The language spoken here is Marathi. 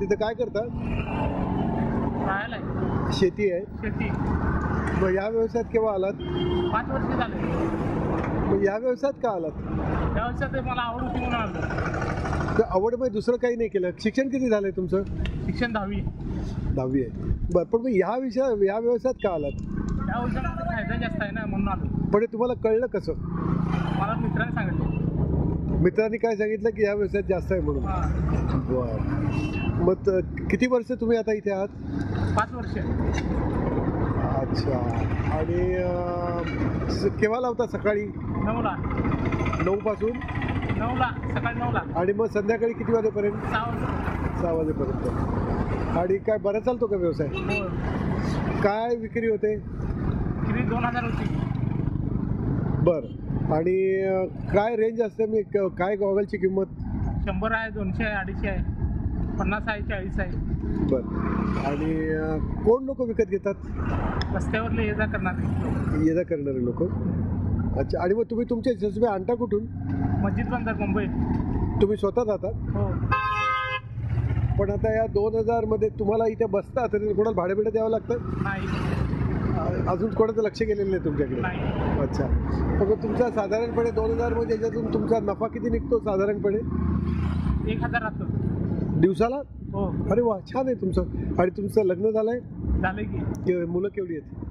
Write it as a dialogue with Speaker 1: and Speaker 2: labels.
Speaker 1: तिथं काय करता?
Speaker 2: राहायला आहे.
Speaker 1: शेती आहे.
Speaker 2: शेती.
Speaker 1: मग या व्यवसायात केव्हा आलात?
Speaker 2: 5 वर्ष झाले.
Speaker 1: मग या व्यवसायात का आलात?
Speaker 2: त्या व्यवसायात मला आवड होती म्हणून आलो.
Speaker 1: तर आवड मग दुसरं काही नाही केलं? शिक्षण किती झालंय तुमचं?
Speaker 2: शिक्षण 10वी.
Speaker 1: 10वी आहे. बरं, पण मग या व्यवसायात का आलात?
Speaker 2: त्या व्यवसायामध्ये फायदा जास्त आहे ना म्हणून आलो.
Speaker 1: पण हे तुम्हाला कळलं कसं?
Speaker 2: मला मित्राने सांगितलं.
Speaker 1: मित्रांनी काय सांगितलं की या व्यवसायात जास्त आहे म्हणून?
Speaker 2: हां.
Speaker 1: बरं. मग किती वर्ष तुम्ही आता इथे आहात?
Speaker 2: 5 वर्ष.
Speaker 1: अच्छा. आणि केव्हा लावता? सकाळी
Speaker 2: 9ला.
Speaker 1: 9 पासून?
Speaker 2: 9ला, सकाळी 9ला.
Speaker 1: आणि मग संध्याकाळी किती वाजेपर्यंत?
Speaker 2: 6 वाजता.
Speaker 1: 6 वाजेपर्यंत. आणि काय बरं चालतो का व्यवसाय?
Speaker 2: हो.
Speaker 1: काय विक्री होते?
Speaker 2: विक्री 2000 होती.
Speaker 1: बरं. आणि काय रेंज असते? मी काय गॉगलची किंमत?
Speaker 2: 100 आहे, 200 आहे, 250 आहे, 50 आहे, 40 आहे.
Speaker 1: बरं. आणि कोण लोक विकत घेतात?
Speaker 2: रस्त्यावरले ये जा करणारे.
Speaker 1: ये जा करणारे लोक. अच्छा. आणि मग तुम्ही तुमचे जसबे आणता कुठून?
Speaker 2: मस्जिद बंदर, मुंबई.
Speaker 1: तुम्ही स्वतः जातात?
Speaker 2: हो.
Speaker 1: पण आता या 2000 मध्ये तुम्हाला इथे बसता तरी कोणाला भाडं बिडं द्यावं लागतं?
Speaker 2: नाही.
Speaker 1: अजून कोणाचं लक्ष गेलेलं नाही तुमच्याकडे?
Speaker 2: नाही.
Speaker 1: अच्छा. मग तुमचा साधारणपणे 2000 मध्ये याच्यातून तुमचा नफा किती निघतो साधारणपणे?
Speaker 2: 1000 राहतो
Speaker 1: दिवसाला?
Speaker 2: हो.
Speaker 1: अरे वा, छान आहे तुमचं. आणि तुमचं लग्न झालंय?
Speaker 2: झालं की.
Speaker 1: मुलं केवढी आहेत?